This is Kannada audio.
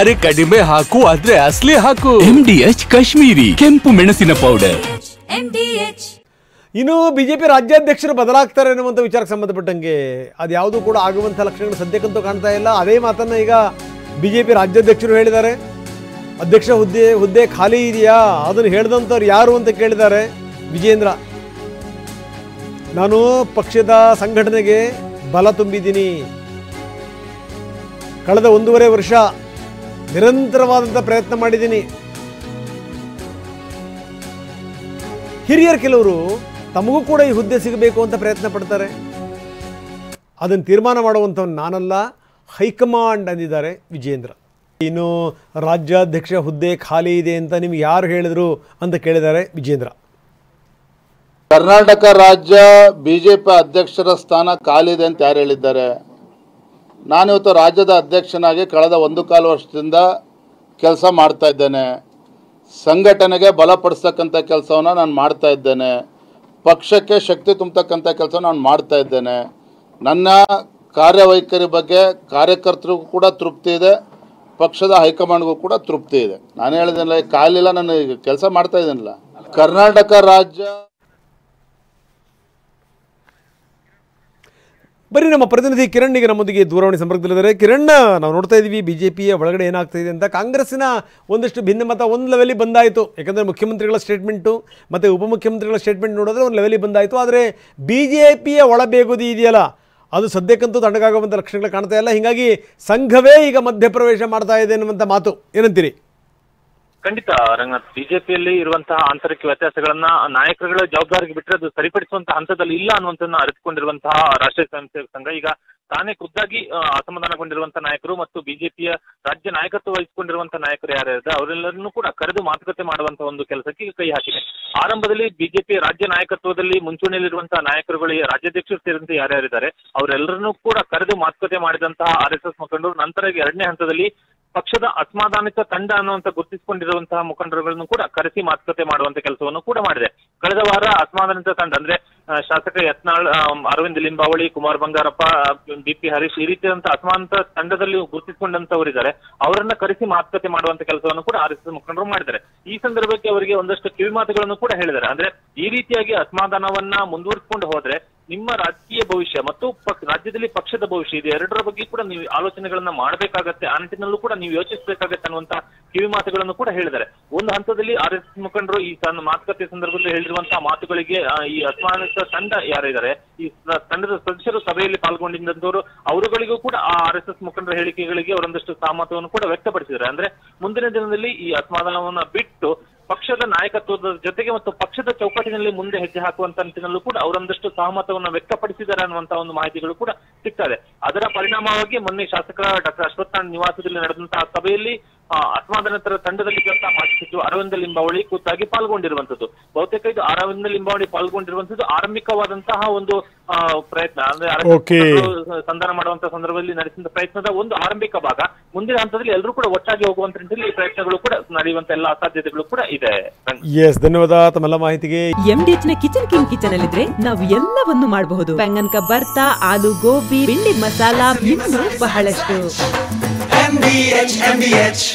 ಅರೆ ಕಡಿಮೆ ಹಾಕು ಆದ್ರೆ ಅಸಲಿ ಹಾಕು. MDH ಕಾಶ್ಮೀರಿ ಕೆಂಪು ಮೆಣಸಿನ ಪೌಡರ್. ಇನ್ನು ಬಿಜೆಪಿ ರಾಜ್ಯಾಧ್ಯಕ್ಷರು ಬದಲಾಗ್ತಾರೆ ಅನ್ನುವಂಥ ವಿಚಾರಕ್ಕೆ ಸಂಬಂಧಪಟ್ಟಂಗೆ ಅದು ಯಾವುದೂ ಕೂಡ ಆಗುವಂಥ ಲಕ್ಷಣಗಳು ಸದ್ಯಕ್ಕಂತೂ ಕಾಣ್ತಾ ಇಲ್ಲ. ಅದೇ ಮಾತನ್ನು ಈಗ ಬಿಜೆಪಿ ರಾಜ್ಯಾಧ್ಯಕ್ಷರು ಹೇಳಿದ್ದಾರೆ. ಅಧ್ಯಕ್ಷ ಹುದ್ದೆ ಖಾಲಿ ಇದೆಯಾ, ಅದನ್ನು ಹೇಳಿದಂಥವ್ರು ಯಾರು ಅಂತ ಕೇಳಿದ್ದಾರೆ ವಿಜೇಂದ್ರ. ನಾನು ಪಕ್ಷದ ಸಂಘಟನೆಗೆ ಬಲ ತುಂಬಿದ್ದೀನಿ, ಕಳೆದ 1.5 ವರ್ಷ ನಿರಂತರವಾದಂಥ ಪ್ರಯತ್ನ ಮಾಡಿದ್ದೀನಿ. ಹಿರಿಯರು ಕೆಲವರು ತಮಗೂ ಕೂಡ ಈ ಹುದ್ದೆ ಸಿಗಬೇಕು ಅಂತ ಪ್ರಯತ್ನ ಪಡ್ತಾರೆ, ಅದನ್ನು ತೀರ್ಮಾನ ಮಾಡುವಂಥವ್ನು ನಾನಲ್ಲ, ಹೈಕಮಾಂಡ್ ಅಂದಿದ್ದಾರೆ ವಿಜೇಂದ್ರ. ಇನ್ನು ರಾಜ್ಯಾಧ್ಯಕ್ಷ ಹುದ್ದೆ ಖಾಲಿ ಇದೆ ಅಂತ ನಿಮ್ಗೆ ಯಾರು ಹೇಳಿದ್ರು ಅಂತ ಕೇಳಿದ್ದಾರೆ ವಿಜೇಂದ್ರ. ಕರ್ನಾಟಕ ರಾಜ್ಯ ಬಿಜೆಪಿ ಅಧ್ಯಕ್ಷರ ಸ್ಥಾನ ಖಾಲಿ ಇದೆ ಅಂತ ಯಾರು ಹೇಳಿದ್ದಾರೆ? ನಾನಿವತ್ತು ರಾಜ್ಯದ ಅಧ್ಯಕ್ಷನಾಗಿ ಕಳೆದ 1.25 ವರ್ಷದಿಂದ ಕೆಲಸ ಮಾಡ್ತಾ ಇದ್ದೇನೆ. ಸಂಘಟನೆಗೆ ಬಲಪಡಿಸ್ತಕ್ಕಂಥ ಕೆಲಸವನ್ನು ನಾನು ಮಾಡ್ತಾ ಇದ್ದೇನೆ. ಪಕ್ಷಕ್ಕೆ ಶಕ್ತಿ ತುಂಬತಕ್ಕಂಥ ಕೆಲಸ ನಾನು ಮಾಡ್ತಾ ಇದ್ದೇನೆ. ನನ್ನ ಕಾರ್ಯವೈಖರಿ ಬಗ್ಗೆ ಕಾರ್ಯಕರ್ತರಿಗೂ ಕೂಡ ತೃಪ್ತಿ ಇದೆ, ಪಕ್ಷದ ಹೈಕಮಾಂಡ್ಗೂ ಕೂಡ ತೃಪ್ತಿ ಇದೆ. ನಾನು ಹೇಳಿದ್ನಲ್ಲ, ಖಾಲಿಲ್ಲ, ನಾನು ಈಗ ಕೆಲಸ ಮಾಡ್ತಾ ಇದ್ದೀನಲ್ಲ. ಕರ್ನಾಟಕ ರಾಜ್ಯ ಬರೀ ನಮ್ಮ ಪ್ರತಿನಿಧಿ ಕಿರಣ್ ಈಗ ನಮ್ಮೊಂದಿಗೆ ದೂರವಾಣಿ ಸಂಪರ್ಕದಲ್ಲಿದ್ದಾರೆ. ಕಿರಣ್, ನಾವು ನೋಡ್ತಾ ಇದ್ದೀವಿ ಬಿಜೆಪಿಯ ಒಳಗಡೆ ಏನಾಗ್ತಾಯಿದೆ ಅಂತ. ಕಾಂಗ್ರೆಸ್ಸಿನ ಒಂದಷ್ಟು ಭಿನ್ನಮತ ಒಂದು ಲೆವೆಲಿಗೆ ಬಂದಾಯಿತು, ಯಾಕಂದರೆ ಮುಖ್ಯಮಂತ್ರಿಗಳ ಸ್ಟೇಟ್ಮೆಂಟು ಮತ್ತು ಉಪಮುಖ್ಯಮಂತ್ರಿಗಳ ಸ್ಟೇಟ್ಮೆಂಟ್ ನೋಡಿದ್ರೆ ಒಂದು ಲೆವೆಲಿಗೆ ಬಂದಾಯಿತು. ಆದರೆ ಬಿಜೆಪಿಯ ಒಳಬೇಗುದಿ ಇದೆಯಲ್ಲ, ಅದು ಸದ್ಯಕ್ಕಂತೂ ತಣ್ಣಗಾಗುವಂಥ ಲಕ್ಷಣಗಳು ಕಾಣ್ತಾ ಇಲ್ಲ. ಹೀಗಾಗಿ ಸಂಘವೇ ಈಗ ಮಧ್ಯಪ್ರವೇಶ ಮಾಡ್ತಾ ಇದೆ ಅನ್ನುವಂಥ ಮಾತು ಏನಂತೀರಿ? ಖಂಡಿತ ರಂಗನಾಥ್, ಬಿಜೆಪಿಯಲ್ಲಿ ಇರುವಂತಹ ಆಂತರಿಕ ವ್ಯತ್ಯಾಸಗಳನ್ನ ನಾಯಕರುಗಳ ಜವಾಬ್ದಾರಿಗೆ ಬಿಟ್ಟರೆ ಅದು ಸರಿಪಡಿಸುವಂತಹ ಹಂತದಲ್ಲಿ ಇಲ್ಲ ಅನ್ನುವಂಥದ್ದನ್ನ ಅರಿತುಕೊಂಡಿರುವಂತಹ ರಾಷ್ಟ್ರೀಯ ಸ್ವಯಂ ಸೇವಕ ಸಂಘ ಈಗ ತಾನೇ ಖುದ್ದಾಗಿ ಅಸಮಾಧಾನಗೊಂಡಿರುವಂತಹ ನಾಯಕರು ಮತ್ತು ಬಿಜೆಪಿಯ ರಾಜ್ಯ ನಾಯಕತ್ವ ವಹಿಸಿಕೊಂಡಿರುವಂತಹ ನಾಯಕರು ಯಾರ್ಯಾರಿದ್ದಾರೆ ಅವರೆಲ್ಲರನ್ನೂ ಕೂಡ ಕರೆದು ಮಾತುಕತೆ ಮಾಡುವಂತಹ ಒಂದು ಕೆಲಸಕ್ಕೆ ಕೈ ಹಾಕಿದೆ. ಆರಂಭದಲ್ಲಿ ಬಿಜೆಪಿ ರಾಜ್ಯ ನಾಯಕತ್ವದಲ್ಲಿ ಮುಂಚೂಣಿಯಲ್ಲಿರುವಂತಹ ನಾಯಕರುಗಳು, ರಾಜ್ಯಾಧ್ಯಕ್ಷರು ಸೇರಿದಂತೆ ಯಾರ್ಯಾರಿದ್ದಾರೆ ಅವರೆಲ್ಲರನ್ನೂ ಕೂಡ ಕರೆದು ಮಾತುಕತೆ ಮಾಡಿದಂತಹ RSS ಮುಖಂಡರು ನಂತರ 2ನೇ ಹಂತದಲ್ಲಿ ಪಕ್ಷದ ಅಸಮಾಧಾನಿತ ತಂಡ ಅನ್ನುವಂತ ಗುರುತಿಸಿಕೊಂಡಿರುವಂತಹ ಮುಖಂಡರುಗಳನ್ನು ಕೂಡ ಕರೆಸಿ ಮಾತುಕತೆ ಮಾಡುವಂತ ಕೆಲಸವನ್ನು ಕೂಡ ಮಾಡಿದೆ. ಕಳೆದ ವಾರ ಅಸಮಾಧಾನಿತ ತಂಡ ಅಂದ್ರೆ ಶಾಸಕ ಯತ್ನಾಳ್, ಅರವಿಂದ್ ಲಿಂಬಾವಳಿ, ಕುಮಾರ್ ಬಂಗಾರಪ್ಪ, BP ಹರೀಶ್ ಈ ರೀತಿಯಾದಂತಹ ಅಸಮಾನತ ತಂಡದಲ್ಲಿ ಗುರುತಿಸಿಕೊಂಡಂತವರಿದ್ದಾರೆ, ಅವರನ್ನ ಕರೆಸಿ ಮಾತುಕತೆ ಮಾಡುವಂತ ಕೆಲಸವನ್ನು ಕೂಡ RSS ಮುಖಂಡರು ಮಾಡಿದ್ದಾರೆ. ಈ ಸಂದರ್ಭಕ್ಕೆ ಅವರಿಗೆ ಒಂದಷ್ಟು ಕಿವಿ ಮಾತುಗಳನ್ನು ಕೂಡ ಹೇಳಿದ್ದಾರೆ. ಅಂದ್ರೆ ಈ ರೀತಿಯಾಗಿ ಅಸಮಾಧಾನವನ್ನ ಮುಂದುವರಿಸಿಕೊಂಡು ಹೋದ್ರೆ ನಿಮ್ಮ ರಾಜಕೀಯ ಭವಿಷ್ಯ ಮತ್ತು ರಾಜ್ಯದಲ್ಲಿ ಪಕ್ಷದ ಭವಿಷ್ಯ ಇದೆ, ಎರಡರ ಬಗ್ಗೆ ಕೂಡ ನೀವು ಆಲೋಚನೆಗಳನ್ನ ಮಾಡಬೇಕಾಗತ್ತೆ, ಆ ನಿಟ್ಟಿನಲ್ಲೂ ಕೂಡ ನೀವು ಯೋಚಿಸಬೇಕಾಗತ್ತೆ ಅನ್ನುವಂತ ಕಿವಿ ಮಾತುಗಳನ್ನು ಕೂಡ ಹೇಳಿದ್ದಾರೆ. ಒಂದು ಹಂತದಲ್ಲಿ RSS ಮುಖಂಡರು ಈ ಮಾತುಕತೆ ಸಂದರ್ಭದಲ್ಲಿ ಹೇಳಿರುವಂತಹ ಮಾತುಗಳಿಗೆ ಈ ಅಸಮಾನಿತ ತಂಡ ಯಾರಿದ್ದಾರೆ, ಈ ತಂಡದ ಸದಸ್ಯರು ಸಭೆಯಲ್ಲಿ ಪಾಲ್ಗೊಂಡಿದ್ದಂತವರು ಅವರುಗಳಿಗೂ ಕೂಡ ಆ RSS ಮುಖಂಡರ ಹೇಳಿಕೆಗಳಿಗೆ ಅವರೊಂದಷ್ಟು ಸಹಮತವನ್ನು ಕೂಡ ವ್ಯಕ್ತಪಡಿಸಿದ್ದಾರೆ. ಅಂದ್ರೆ ಮುಂದಿನ ದಿನದಲ್ಲಿ ಈ ಅಸಮಾಧಾನವನ್ನ ಬಿಟ್ಟು ಪಕ್ಷದ ನಾಯಕತ್ವದ ಜೊತೆಗೆ ಮತ್ತು ಪಕ್ಷದ ಚೌಕಟ್ಟಿನಲ್ಲಿ ಮುಂದೆ ಹೆಜ್ಜೆ ಹಾಕುವಂತ ನಿಟ್ಟಿನಲ್ಲೂ ಕೂಡ ಅವರೊಂದಷ್ಟು ಸಹಮತವನ್ನು ವ್ಯಕ್ತಪಡಿಸಿದ್ದಾರೆ ಅನ್ನುವಂತಹ ಒಂದು ಮಾಹಿತಿಗಳು ಕೂಡ ಸಿಗ್ತದೆ. ಅದರ ಪರಿಣಾಮವಾಗಿ ಮೊನ್ನೆ ಶಾಸಕರ ಡಾಕ್ಟರ್ ಅಶ್ವತ್ಥನಾರಾಯಣ ನಿವಾಸದಲ್ಲಿ ನಡೆದಂತಹ ಸಭೆಯಲ್ಲಿ ಅಸಮಾಧಾನಿತರ ತಂಡದಲ್ಲಿ ಮಾಜಿ ಸಚಿವ ಅರವಿಂದ ಲಿಂಬಾವಳಿ ಖುದ್ದಾಗಿ ಪಾಲ್ಗೊಂಡಿರುವಂತದ್ದು. ಬಹುತೇಕ ಇದು ಅರವಿಂದ ಲಿಂಬಾವಳಿ ಪಾಲ್ಗೊಂಡಿರುವಂತದ್ದು ಆರಂಭಿಕವಾದಂತಹ ಒಂದು ಪ್ರಯತ್ನ, ಅಂದ್ರೆ ಸಂಧಾನ ಮಾಡುವಂತಹ ಸಂದರ್ಭದಲ್ಲಿ ನಡೆಸಿದ ಪ್ರಯತ್ನದ ಒಂದು ಆರಂಭಿಕ ಭಾಗ. ಮುಂದಿನ ಹಂತದಲ್ಲಿ ಎಲ್ಲರೂ ಕೂಡ ಒಟ್ಟಾಗಿ ಹೋಗುವಂತ ನಿಟ್ಟಿನಲ್ಲಿ ಈ ಪ್ರಯತ್ನಗಳು ಕೂಡ ನಡೆಯುವಂತ ಎಲ್ಲಾ ಸಾಧ್ಯತೆಗಳು ಕೂಡ ಇದೆ. ಧನ್ಯವಾದ ತಮ್ಮೆಲ್ಲ ಮಾಹಿತಿಗೆ. MDH ನ ಕಿಚನ್ ಅಲ್ಲಿದ್ರೆ ನಾವು ಎಲ್ಲವನ್ನು ಮಾಡಬಹುದು. ಬೆಂಗನ್ ಕಾ ಬರ್ತಾ, ಆಲೂ ಗೋಬಿ, ಬಿಂಡಿ ಮಸಾಲಾ, ಇನ್ನೂ ಬಹಳಷ್ಟು. MDH